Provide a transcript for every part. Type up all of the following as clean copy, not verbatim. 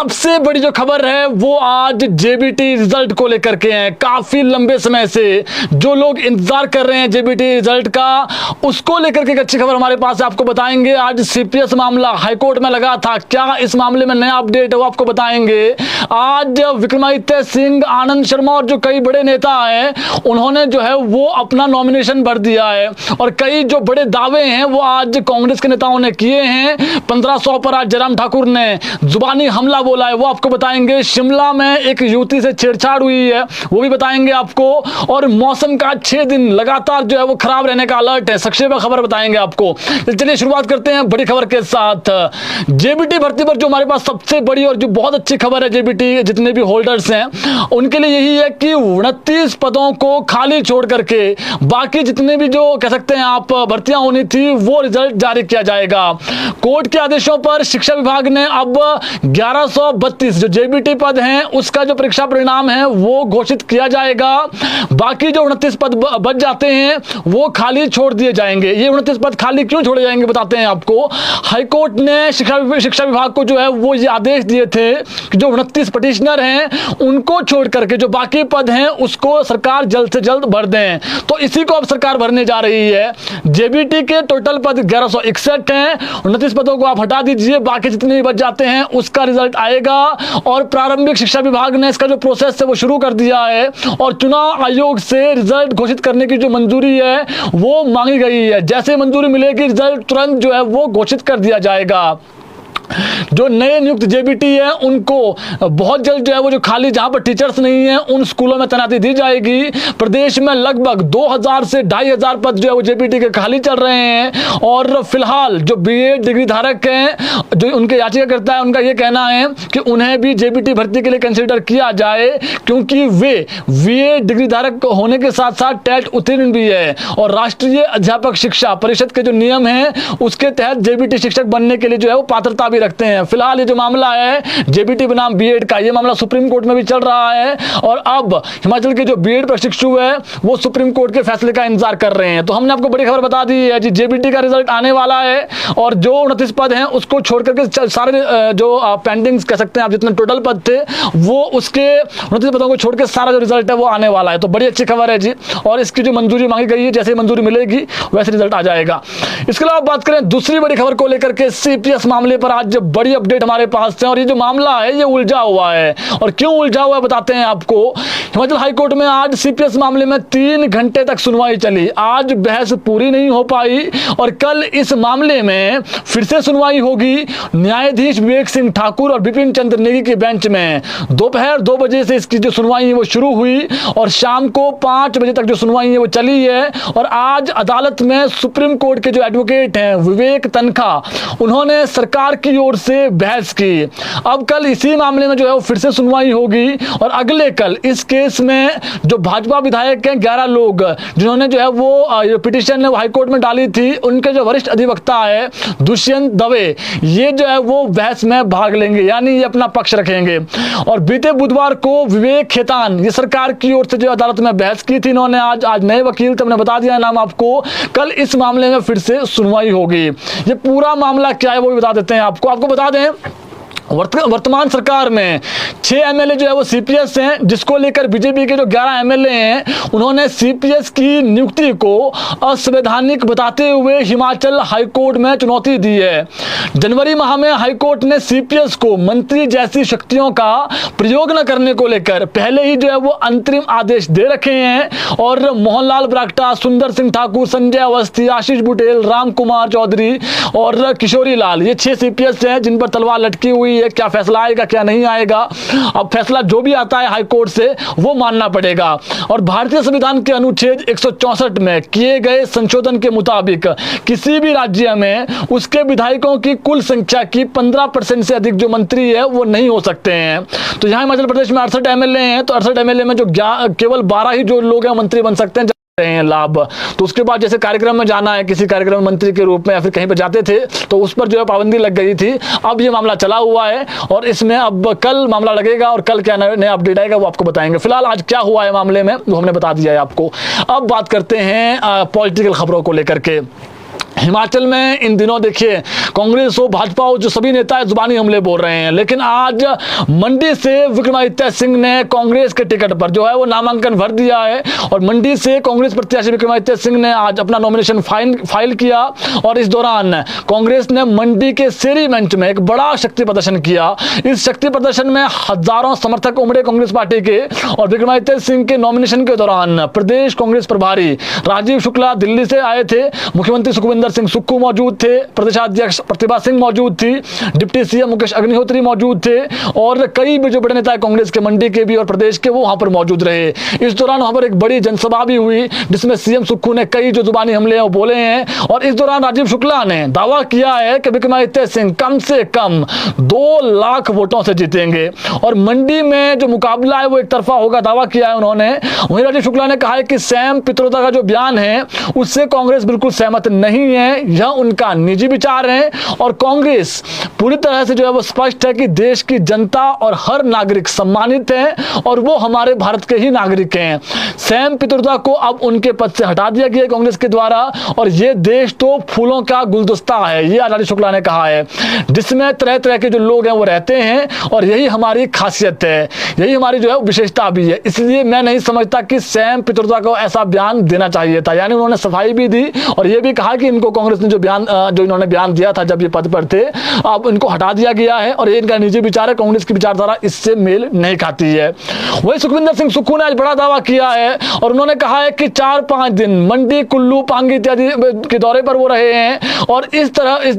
सबसे बड़ी जो खबर है वो आज जेबीटी रिजल्ट को लेकर के है। काफी लंबे समय से जो लोग इंतजार कर रहे हैं जेबीटी रिजल्ट का, उसको लेकर के एक अच्छी खबर हमारे पास है, आपको बताएंगे। आज सीपीएस मामला हाईकोर्ट में लगा था, क्या इस मामले में नया अपडेट है वो आपको बताएंगे। आज विक्रमादित्य सिंह, आनंद शर्मा और जो कई बड़े नेता हैं उन्होंने जो है वो अपना नॉमिनेशन भर दिया है और कई जो बड़े दावे हैं वो आज कांग्रेस के नेताओं ने किए हैं। 1500 पर आज जयराम ठाकुर ने जुबानी हमला बोला है, वो आपको बताएंगे। शिमला में एक युवती से छेड़छाड़ हुई है, वो भी बताएंगे आपको। और मौसम का 6 दिन लगातार जो है वो खराब रहने का अलर्ट है, संक्षेप में खबर बताएंगे आपको। चलिए शुरुआत करते हैं बड़ी खबर के साथ। जेबीटी भर्ती पर जो हमारे पास सबसे बड़ी और जो बहुत अच्छी खबर है जेबीटी जितने भी होल्डर्स हैं उनके लिए यही है कि 29 पदों को खाली छोड़ करके बाकी जितने भी जो कह सकते हैं आप भर्तियां होनी थी वो रिजल्ट जारी किया जाएगा। कोर्ट के आदेशों पर शिक्षा विभाग ने अब 1132 जो जेबीटी पद हैं उसका जो परीक्षा परिणाम है वो घोषित किया जाएगा। बाकी जो 29 पद बच जाते हैं वो खाली छोड़ दिए जाएंगे। ये 29 पद खाली क्यों छोड़े जाएंगे बताते हैं आपको। हाईकोर्ट ने शिक्षा विभाग को जो है वो ये आदेश दिए थे कि जो 29 पिटिशनर हैं उनको छोड़ करके जो बाकी पद हैं उसको सरकार जल्द से जल्द भर दें। तो इसी को अब सरकार भरने जा रही है। जेबीटी के टोटल पद 1161 हैं, 29 पदों को आप हटा दीजिए, बाकी जितने भी बच जाते हैं उसका रिजल्ट आएगा। और प्रारंभिक शिक्षा विभाग ने इसका जो प्रोसेस है वो शुरू कर दिया है और चुनाव आयोग से रिजल्ट घोषित करने की जो मंजूरी है वो मांगी गई है। जैसे मंजूरी मिलेगी रिजल्ट तुरंत जो है वो घोषित कर दिया जाएगा। जो नए नियुक्त जेबीटी है उनको बहुत जल्द जो है वो जो खाली जहां पर टीचर्स नहीं है उन स्कूलों में तैनाती दी जाएगी। प्रदेश में लगभग 2000 से 2500 पद जो है वो जेबीटी के खाली चल रहे हैं और फिलहाल जो बीएड डिग्री धारक हैं जो उनके याचिकाकर्ता है उनका ये कहना है कि उन्हें भी जेबीटी भर्ती के लिए कंसिडर किया जाए क्योंकि वे बीएड डिग्री धारक होने के साथ साथ टेट उत्तीर्ण भी है और राष्ट्रीय अध्यापक शिक्षा परिषद के जो नियम है उसके तहत जेबीटी शिक्षक बनने के लिए जो है वो पात्रता भी रखते हैं। फिलहाल ये जो मामला है जेबीटी बनाम बीएड का, ये मामला सुप्रीम कोर्ट में भी चल रहा है और अब हिमाचल के जो बीएड प्रशिक्षु है वो सुप्रीम कोर्ट के फैसले का इंतजार कर रहे हैं। तो हमने आपको बड़ी खबर बता दी है जी, जेबीटी का रिजल्ट आने वाला है और जो 29 पद हैं उसको छोड़ करके सारे जो पेंडिंग कह सकते हैं आप जितने टोटल पद थे वो उसके 29 पदों को छोड़ के सारा जो रिजल्ट है वो आने वाला है। तो बड़ी अच्छी खबर है जी और इसकी जो मंजूरी मांगी गई है जैसे मंजूरी मिलेगी वैसे रिजल्ट आ जाएगा। इसके अलावा बात करें दूसरी बड़ी खबर को लेकर के, सीपीएस मामले पर आज बड़ी अपडेट हमारे पास है और ये जो मामला है ये उलझा हुआ है और क्यों उलझा हुआ है बताते हैं आपको। हिमाचल हाईकोर्ट में आज सीपीएस मामले में 3 घंटे तक सुनवाई चली। आज बहस पूरी नहीं हो पाई और कल इस मामले में फिर से सुनवाई होगी। न्यायाधीश विवेक सिंह ठाकुर और विपिन चंद्र नेगी की बेंच में दोपहर 2 बजे से इसकी जो सुनवाई है वो शुरू हुई और शाम को 5 बजे तक जो सुनवाई है वो चली है। और आज अदालत में सुप्रीम कोर्ट के जो एडवोकेट हैं विवेक तनखा, उन्होंने सरकार की ओर से बहस की। अब कल इसी मामले में जो है वो फिर से सुनवाई होगी और अगले कल इस केस में जो भाजपा विधायक हैं 11 लोग जिन्होंने जो है वो पिटीशन हाई कोर्ट में डाली थी, उनके जो वरिष्ठ अधिवक्ता है दुष्यंत दवे, ये जो है वो बहस में भाग लेंगे, यानी ये अपना पक्ष रखेंगे। और बीते बुधवार को विवेक खेतान ये सरकार की ओर से जो अदालत में बहस की थी इन्होंने, आज नए वकील थे, हमने बता दिया नाम आपको। कल इस मामले में फिर से सुनवाई होगी। ये पूरा मामला क्या है वो भी बता देते हैं आपको बता दें वर्तमान सरकार में 6 एमएलए जो है वो सीपीएस हैं, जिसको लेकर बीजेपी के जो 11 एमएलए हैं उन्होंने सीपीएस की नियुक्ति को असंवैधानिक बताते हुए हिमाचल हाईकोर्ट में चुनौती दी है। जनवरी माह में हाईकोर्ट ने सीपीएस को मंत्री जैसी शक्तियों का प्रयोग न करने को लेकर पहले ही जो है वो अंतरिम आदेश दे रखे हैं और मोहनलाल ब्राक्टा, सुंदर सिंह ठाकुर, संजय अवस्थी, आशीष बुटेल, राम कुमार चौधरी और किशोरी लाल, ये 6 सीपीएस हैं जिन पर तलवार लटकी हुई है। क्या फैसला आएगा क्या नहीं आएगा, अब फैसला जो भी आता है हाईकोर्ट से वो मानना पड़ेगा। और भारतीय संविधान के अनुच्छेद 164 में किए गए संशोधन के मुताबिक किसी भी राज्य में उसके विधायकों की कुल संख्या की 15% से अधिक जो मंत्री है वो नहीं हो सकते हैं। तो यहाँ हिमाचल प्रदेश में 68 एमएलए हैं, तो 68 एमएलए में जो केवल 12 ही जो लोग हैं मंत्री बन सकते हैं रहे हैं लाभ। तो उसके बाद जैसे कार्यक्रम में जाना है, किसी कार्यक्रम में मंत्री के रूप में या फिर कहीं पर जाते थे तो उस पर जो है पाबंदी लग गई थी। अब ये मामला चला हुआ है और इसमें अब कल मामला लगेगा और कल क्या नया अपडेट आएगा वो आपको बताएंगे। फिलहाल आज क्या हुआ है मामले में वो हमने बता दिया है आपको। अब बात करते हैं पॉलिटिकल खबरों को लेकर के। हिमाचल में इन दिनों देखिए कांग्रेस हो भाजपा हो, जो सभी नेता जुबानी हमले बोल रहे हैं, लेकिन आज मंडी से विक्रमादित्य सिंह ने कांग्रेस के टिकट पर जो है वो नामांकन भर दिया है और मंडी से कांग्रेस प्रत्याशी विक्रमादित्य सिंह ने आज अपना नॉमिनेशन फाइल किया। और इस दौरान कांग्रेस ने मंडी के सेरी मंच में एक बड़ा शक्ति प्रदर्शन किया। इस शक्ति प्रदर्शन में हजारों समर्थक उमड़े कांग्रेस पार्टी के। और विक्रमादित्य सिंह के नॉमिनेशन के दौरान प्रदेश कांग्रेस प्रभारी राजीव शुक्ला दिल्ली से आए थे, मुख्यमंत्री सुखविंदर सिंह सुक्खू मौजूद थे, प्रदेशाध्यक्ष प्रतिभा सिंह मौजूद थी, डिप्टी सीएम मुकेश अग्निहोत्री मौजूद थे और कई भी जो बड़े नेता कांग्रेस के मंडी के भी और प्रदेश के वो वहां पर मौजूद रहे। इस दौरान वहां पर एक बड़ी जनसभा भी हुई जिसमें सीएम सुक्खू ने कई जो जुबानी हमले हैं वो बोले हैं। और इस दौरान राजीव शुक्ला ने दावा किया है कि विक्रमादित्य सिंह कम से कम 2 लाख वोटों से जीतेंगे और मंडी में जो मुकाबला है वो एक तरफा होगा, दावा किया है उन्होंने। वहीं राजीव शुक्ला ने कहा है कि सैम पित्रोदा का जो बयान है उससे कांग्रेस बिल्कुल सहमत नहीं है, यह उनका निजी विचार है और कांग्रेस पूरी तरह से जो है वो स्पष्ट है कि देश की जनता और हर नागरिक सम्मानित है और वो हमारे भारत के ही नागरिक हैं। सैम पित्रोदा को अब उनके पद से हटा दिया गया कांग्रेस के द्वारा और ये देश तो फूलों का गुलदस्ता है, ये राजीव शुक्ला ने कहा है, जिसमें तरह तरह के जो लोग हैं वो रहते हैं और यही हमारी खासियत है, यही हमारी जो है विशेषता भी है। इसलिए मैं नहीं समझता कि सैम पित्रोदा को ऐसा बयान देना चाहिए था। यानी उन्होंने सफाई भी दी और ये भी कहा कि इनको कांग्रेस ने जो इन्होंने बयान दिया था जब ये पद पर थे, अब इनको हटा दिया गया है और ये इनका निजी विचार है, कांग्रेस की विचारधारा इससे मेल नहीं खाती है। वही सुखविंदर सिंह सुक्खू ने आज बड़ा दावा किया है और उन्होंने कहा है कि 4-5 दिन मंडी, कुल्लू, पांगी इत्यादि के दौरे पर वो रहे हैं और इस तरह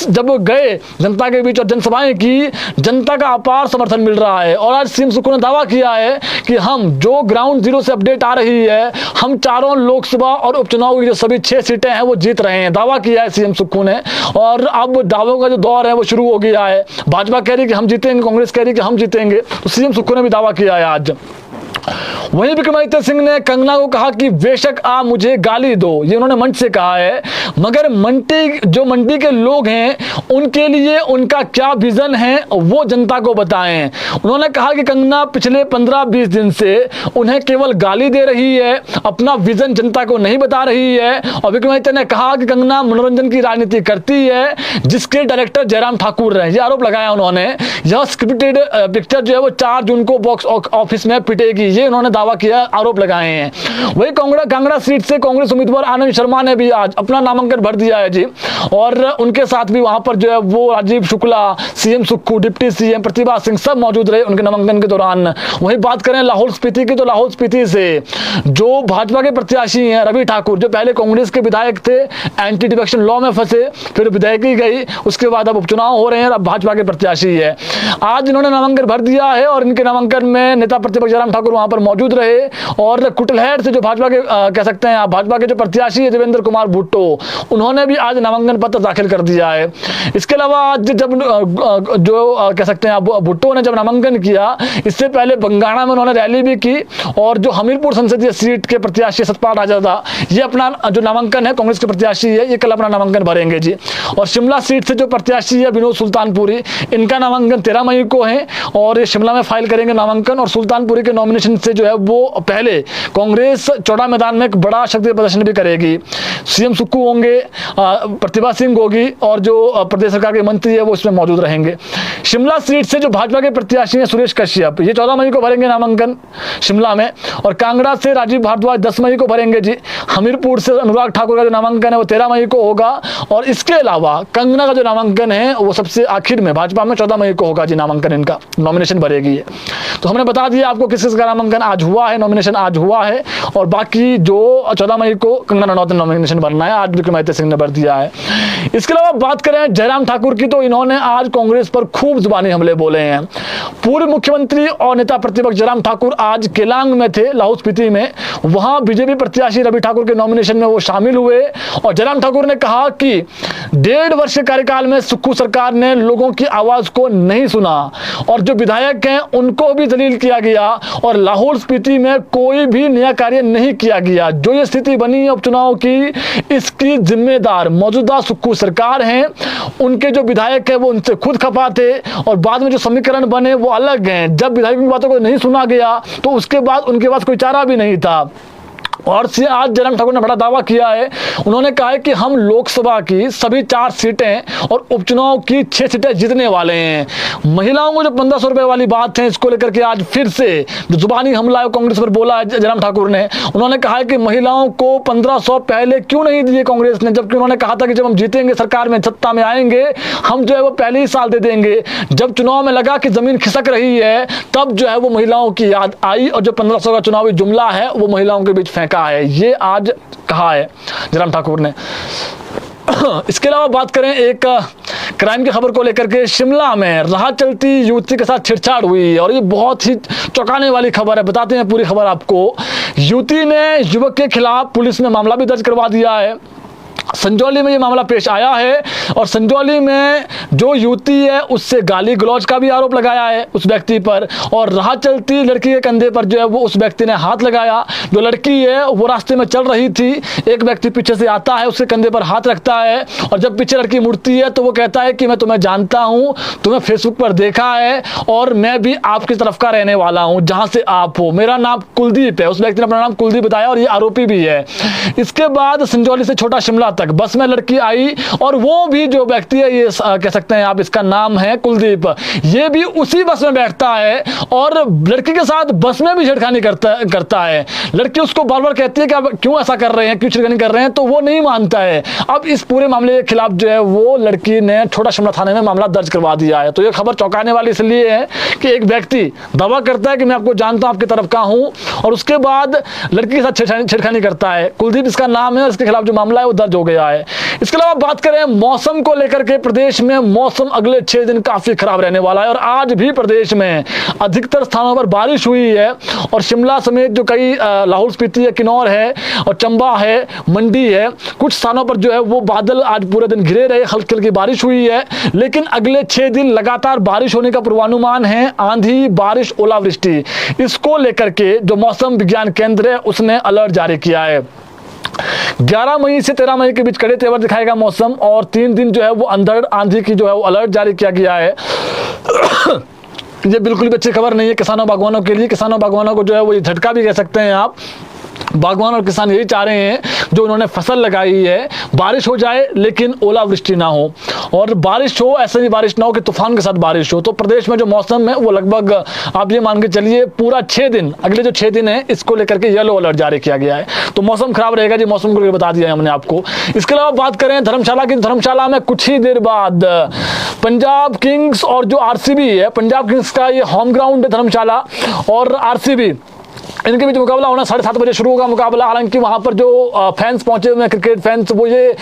जब वो गए जनता के बीच और जनसभाएं की, जनता का अपार समर्थन मिल रहा है। और आज सीएम सुक्खू ने दावा किया है कि हम जो ग्राउंड जीरो से अपडेट आ रही है, हम चारों लोकसभा और उपचुनाव की जो सभी 6 सीटें हैं वो जीत रहे हैं, दावा किया है सीएम सुक्खू ने। और अब दावों का जो दौर है वो शुरू हो गया है, भाजपा कह रही कि हम जीतेंगे, कांग्रेस कह रही कि हम जीतेंगे, तो सीएम सुक्खू ने भी दावा किया है आज। वहीं विक्रमादित्य सिंह ने कंगना को कहा कि बेशक आप मुझे गाली दो, ये उन्होंने मंच से कहा है, मगर मंडी के लोग हैं उनके लिए उनका क्या विजन है वो जनता को बताएं। उन्होंने कहा कि कंगना पिछले 15-20 दिन से उन्हें केवल गाली दे रही है, अपना विजन जनता को नहीं बता रही है। और विक्रमादित्य ने कहा कि कंगना मनोरंजन की राजनीति करती है जिसके डायरेक्टर जयराम ठाकुर हैं, ये आरोप लगाया उन्होंने। यह स्क्रिप्टेड पिक्चर जो है वो 4 जून को बॉक्स ऑफिस में पिटेगी, ये उन्होंने दावा किया, आरोप लगाए हैं। वही कांगड़ा सीट से कांग्रेस उम्मीदवार आनंद शर्मा ने भी आज अपना नामांकन भर दिया है जी और उनके साथ भी वहां पर जो है वो Rajiv Shukla, CM Sukhu, deputy CM Pratibha Singh सब मौजूद रहे उनके नामांकन के दौरान। वहीं बात करें लाहौल स्पीति की, तो लाहौल स्पीति से जो भाजपा के प्रत्याशी हैं रवि ठाकुर, जो पहले कांग्रेस के विधायक थे, एंटी डिफेक्शन लॉ में फंसे, फिर विधायकी गई, उसके बाद अब उपचुनाव हो रहे हैं, अब भाजपा के प्रत्याशी है। आज इन्होंने नामांकन भर दिया है और इनके नामांकन में नेता प्रतिपक्ष जयराम ठाकुर वहां पर मौजूद रहे और कुटलहट से जो भाजपा के कह सकते हैं आप, भाजपा के जो प्रत्याशी है देवेंद्र कुमार भुट्टो, उन्होंने भी आज नामांकन पत्र दाखिल कर दिया है। इसके अलावा आज जब जो कह सकते हैं आप, भुट्टो ने जब नामांकन किया, इससे पहले बंगाणा में उन्होंने रैली भी की और जो हमीरपुर संसदीय सीट के प्रत्याशी सतपाल राजदा, ये अपना जो नामांकन है, कांग्रेस के प्रत्याशी है, ये कल अपना नामांकन भरेंगे जी। और शिमला सीट से जो प्रत्याशी है विनोद सुल्तानपुरी, इनका नामांकन 13 मई को है और ये शिमला में फाइल करेंगे नामांकन। और सुल्तानपुरी के नॉमिनेशन से जो है वो पहले कांग्रेस चौड़ा मैदान में एक बड़ा शक्ति प्रदर्शन भी करेगी। सीएम सुक्खू होंगे, प्रतिभा सिंह होगी और जो प्रदेश सरकार के मंत्री है वो इसमें मौजूद रहेंगे। शिमला सीट से जो भाजपा के प्रत्याशी हैं सुरेश कश्यप, ये 14 मई को भरेंगे नामांकन शिमला में। और कांगड़ा से राजीव भारद्वाज 10 मई को भरेंगे जी। हमीरपुर से अनुराग ठाकुर का जो नामांकन है वो 13 मई को होगा और इसके अलावा कंगना का जो नामांकन है वो सबसे आखिर में भाजपा में 14 मई को होगा जी, नामांकन इनका नॉमिनेशन भरेगी है। तो हमने बता दिया आपको किस का नामांकन आज हुआ है, नॉमिनेशन आज हुआ है और बाकी जो 14 मई को कंगना रनौत ने नॉमिनेशन भरना है, आज विक्रमादित्य सिंह ने भर दिया है। इसके अलावा बात करें जयराम ठाकुर की, तो इन्होंने आज कांग्रेस पर खूब जुबानी हमले बोले हैं। पूर्व मुख्यमंत्री और नेता प्रतिपक्ष जयराम ठाकुर आज केलांग में थे, लाहौल स्पीति में, वहां बीजेपी प्रत्याशी रवि ठाकुर के नॉमिनेशन में वो शामिल हुए और जयराम ठाकुर ने कहा कि 1.5 वर्ष के कार्यकाल में सुक्खू सरकार ने लोगों की आवाज को नहीं सुना और जो विधायक हैं उनको भी दलील किया गया और लाहौल स्पीति में कोई भी नया कार्य नहीं किया गया। जो ये स्थिति बनी है उपचुनाव की, इसकी जिम्मेदार मौजूदा सुक्खू सरकार हैं। उनके जो विधायक है वो उनसे खुद खपा थे और बाद में जो समीकरण बने वो अलग हैं। जब विधायकों की बातों को नहीं सुना गया तो उसके बाद उनके पास कोई चारा भी नहीं था। और आज जयराम ठाकुर ने बड़ा दावा किया है। उन्होंने कहा है कि हम लोकसभा की सभी 4 सीटें और उपचुनाव की 6 सीटें जीतने वाले हैं। महिलाओं को जो 1500 रुपए वाली बात है, इसको लेकर के आज फिर से जो जुबानी हमला है कांग्रेस पर बोला है जयराम ठाकुर ने। उन्होंने कहा है कि महिलाओं को 1500 पहले क्यों नहीं दिए कांग्रेस ने, जबकि उन्होंने कहा था कि जब हम जीतेंगे, सरकार में, सत्ता में आएंगे, हम जो है वो पहले ही साल दे देंगे। जब चुनाव में लगा कि जमीन खिसक रही है, तब जो है वो महिलाओं की याद आई और जो 1500 का चुनावी जुमला है वो महिलाओं के बीच फेंका है। ये आज कहा है जयराम ठाकुर ने। इसके अलावा बात करें एक क्राइम की खबर को लेकर के, शिमला में राह चलती युवती के साथ छेड़छाड़ हुई और ये बहुत ही चौंकाने वाली खबर है। बताते हैं पूरी खबर आपको। युवती ने युवक के खिलाफ पुलिस में मामला भी दर्ज करवा दिया है। संजौली में ये मामला पेश आया है और संजौली में जो युवती है उससे गाली गलौज का भी आरोप लगाया है उस व्यक्ति पर, और राह चलती लड़की के कंधे पर जो है वो उस व्यक्ति ने हाथ लगाया। जो लड़की है वो रास्ते में चल रही थी, एक व्यक्ति पीछे से आता है, उसके कंधे पर हाथ रखता है और जब पीछे लड़की मुड़ती है तो वो कहता है कि मैं तुम्हें जानता हूँ, तुम्हें फेसबुक पर देखा है और मैं भी आपकी तरफ का रहने वाला हूँ, जहाँ से आप हो। मेरा नाम कुलदीप है। उस व्यक्ति ने अपना नाम कुलदीप बताया और ये आरोपी भी है। इसके बाद संजौली से छोटा शिमला तक बस में लड़की आई और वो भी जो व्यक्ति है, ये कह सकते हैं आप, इसका नाम है कुलदीप, ये भी उसी बस में बैठता है और लड़की के साथ बस में भी छेड़खानी करता है। लड़की उसको बार बार कहती है कि आप क्यों ऐसा कर रहे हैं, क्यों छेड़खानी कर रहे हैं, तो वो नहीं मानता है। अब इस पूरे मामले के खिलाफ जो है वो लड़की ने छोटा शिमला थाने में मामला दर्ज करवा दिया है। तो ये खबर चौंकाने वाली इसलिए है कि एक व्यक्ति दावा करता है कि मैं आपको जानता हूं, आपकी तरफ का हूं, और उसके बाद लड़की के साथ छेड़खानी करता है। कुलदीप इसका नाम है और इसके खिलाफ जो मामला है वो दर्ज हो गया है। इसके अलावा बात करें मौसम को लेकर के, प्रदेश में मौसम अगले 6 दिन काफी खराब रहने वाला है और आज भी प्रदेश में अधिकतर स्थानों पर बारिश हुई है और शिमला समेत जो कई लाहौल स्पीति है, किन्नौर है और चंबा है, मंडी है, कुछ स्थानों पर जो है वो बादल आज पूरे दिन घिरे रहे, हल्की हल्की बारिश हुई है। लेकिन अगले 6 दिन लगातार बारिश होने का पूर्वानुमान है, आंधी, बारिश, ओलावृष्टि। इसको लेकर के जो मौसम विज्ञान केंद्र है उसने अलर्ट जारी किया है। 11 मई से 13 मई के बीच कड़े तेवर दिखाएगा मौसम और 3 दिन जो है वो अंधड़ आंधी की जो है वो अलर्ट जारी किया गया है। ये बिल्कुल भी अच्छी खबर नहीं है किसानों बागवानों के लिए। किसानों बागवानों को जो है वो ये झटका भी कह सकते हैं आप। बागवान और किसान यही चाह रहे हैं, जो उन्होंने फसल लगाई है, बारिश हो जाए लेकिन ओलावृष्टि ना हो, और बारिश हो, ऐसे भी बारिश ना हो कि तूफान के साथ बारिश हो। तो प्रदेश में जो मौसम है वो लगभग आप ये मान के चलिए पूरा 6 दिन, अगले जो 6 दिन है इसको लेकर के येलो अलर्ट जारी किया गया है। तो मौसम खराब रहेगा जी, मौसम को बता दिया है हमने आपको। इसके अलावा बात करें धर्मशाला की, धर्मशाला में कुछ ही देर बाद पंजाब किंग्स और जो आरसीबी है, पंजाब किंग्स का ये होम ग्राउंड है धर्मशाला, और आरसीबी, इनके बीच मुकाबला होना 7:30 बजे शुरू होगा मुकाबला। हालांकि वहां पर जो फैंस पहुंचे हुए हैं, क्रिकेट फैंस, वो ये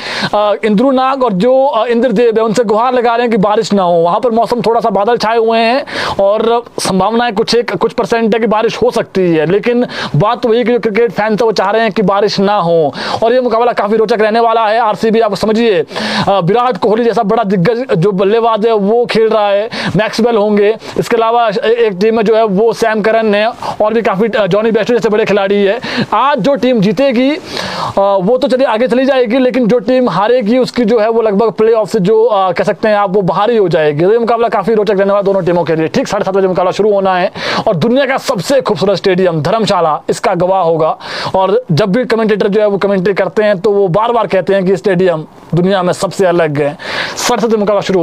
इंद्रू नाग और जो इंद्रदेव है उनसे गुहार लगा रहे हैं कि बारिश ना हो। वहां पर मौसम थोड़ा सा बादल छाए हुए हैं और संभावनाएं कुछ परसेंट है कि बारिश हो सकती है, लेकिन बात वही कि जो क्रिकेट फैंस है वो चाह रहे हैं कि बारिश ना हो और ये मुकाबला काफी रोचक रहने वाला है। आरसीबी, आप समझिए, विराट कोहली जैसा बड़ा दिग्गज जो बल्लेबाज है वो खेल रहा है, मैक्सवेल होंगे, इसके अलावा एक टीम में जो है वो सैम करन है और भी काफी जॉनी बेस्टो जैसे बड़े खिलाड़ी है। आज जो टीम जीतेगी वो तो चलिए आगे चली जाएगी, लेकिन जो टीम हारेगी उसकी जो है वो लगभग प्लेऑफ से जो कह सकते हैं आप वो बाहर ही हो जाएगी। तो ये मुकाबला काफी रोचक रहने वाला दोनों टीमों के लिए। ठीक 7:30 बजे मुकाबला शुरू होना है और दुनिया का सबसे खूबसूरत स्टेडियम धर्मशाला इसका गवाह होगा। और जब भी कमेंटेटर जो है वो कमेंट्री करते हैं तो वो बार बार कहते हैं कि स्टेडियम दुनिया में सबसे अलग है। 7:30 बजे मुकाबला शुरू